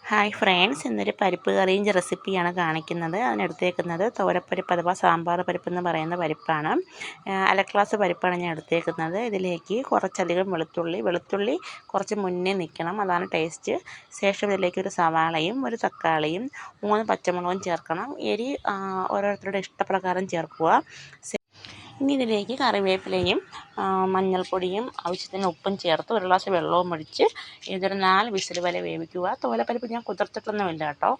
Hi friends, ഇന്നൊരു പരിപ്പ് കറിയും റെസിപ്പിയാണ് കാണിക്കുന്നത്. അതിനെടുത്തേക്കുന്നത് തോരപ്പരിപ്പ് അഥവാ സാമ്പാർ പരിപ്പ് എന്ന് പറയുന്ന പരിപ്പാണ്. അര ഗ്ലാസ് പരിപ്പാണ് ഞാൻ എടുത്തേക്കുന്നത്. ഇതിലേക്ക് കുറച്ചധികം വെളുത്തുള്ളി കുറച്ച് മുന്നേ നിൽക്കണം, അതാണ് ടേസ്റ്റ്. ശേഷം ഇതിലേക്ക് ഒരു സവാളയും ഒരു തക്കാളിയും 3 പച്ചമുളകും ചേർക്കണം. എരി ഓരോരുത്തരുടെ ഇഷ്ടപ്രകാരം ചേർക്കുക. ഇനി ഇതിലേക്ക് കറിവേപ്പിലയും മഞ്ഞൾപ്പൊടിയും ആവശ്യത്തിന് ഉപ്പും ചേർത്ത് ഒരു ഗ്ലാസ് വെള്ളവും ഒഴിച്ച് ഇതൊരു 4 വിസിൽ വരെ വേവിക്കുക. തോരപ്പരിപ്പ് ഞാൻ കുതിർത്തിട്ടൊന്നുമില്ല കേട്ടോ.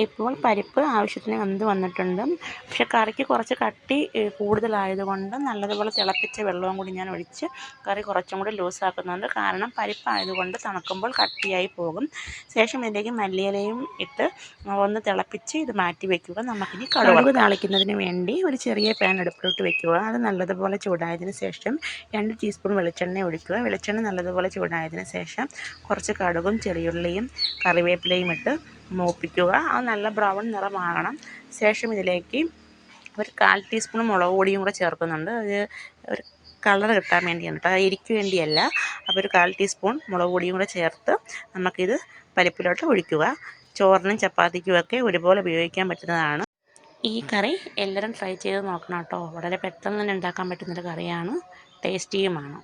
ഇപ്പോൾ പരിപ്പ് ആവശ്യത്തിന് വെന്ത് വന്നിട്ടുണ്ട്. പക്ഷെ കറിക്ക് കുറച്ച് കട്ടി കൂടുതലായതുകൊണ്ട് നല്ലതുപോലെ തിളപ്പിച്ച വെള്ളവും കൂടി ഞാൻ ഒഴിച്ച് കറി കുറച്ചും കൂടി ലൂസാക്കുന്നുണ്ട്. കാരണം പരിപ്പായതുകൊണ്ട് തണുക്കുമ്പോൾ കട്ടിയായി പോകും. ശേഷം ഇതിലേക്ക് മല്ലിയിലയും ഇട്ട് ഒന്ന് തിളപ്പിച്ച് ഇത് മാറ്റി വയ്ക്കുക. നമുക്കിനി കടുക് താളിക്കുന്നതിന് വേണ്ടി ഒരു ചെറിയ പാൻ അടുപ്പിലോട്ട് വയ്ക്കുക. അത് നല്ലതുപോലെ ചൂടായതിന് ശേഷം 2 ടീസ്പൂൺ വെളിച്ചെണ്ണ ഒഴിക്കുക. വെളിച്ചെണ്ണ നല്ലതുപോലെ ചൂടായതിന് ശേഷം കുറച്ച് കടുകും ചെറിയുള്ളിയും കറിവേപ്പിലയും ഇട്ട് മൂപ്പിക്കുക. അത് നല്ല ബ്രൗൺ നിറമാകണം. ശേഷം ഇതിലേക്ക് ഒരു 1/4 ടീസ്പൂൺ മുളക് പൊടിയും കൂടെ ചേർക്കുന്നുണ്ട്. അത് ഒരു കളർ കിട്ടാൻ വേണ്ടിയാണ് കേട്ടോ, എരിക്ക് വേണ്ടിയല്ല. അപ്പോൾ ഒരു 1/4 ടീസ്പൂൺ മുളക് പൊടിയും കൂടെ ചേർത്ത് നമുക്കിത് പരിപ്പിലോട്ട് ഒഴിക്കുക. ചോറിനും ചപ്പാത്തിക്കുമൊക്കെ ഒരുപോലെ ഉപയോഗിക്കാൻ പറ്റുന്നതാണ്. ഈ കറി എല്ലാവരും ട്രൈ ചെയ്ത് നോക്കണം കേട്ടോ. വളരെ പെട്ടെന്ന് തന്നെ ഉണ്ടാക്കാൻ പറ്റുന്നൊരു കറിയാണ്, ടേസ്റ്റിയുമാണ്.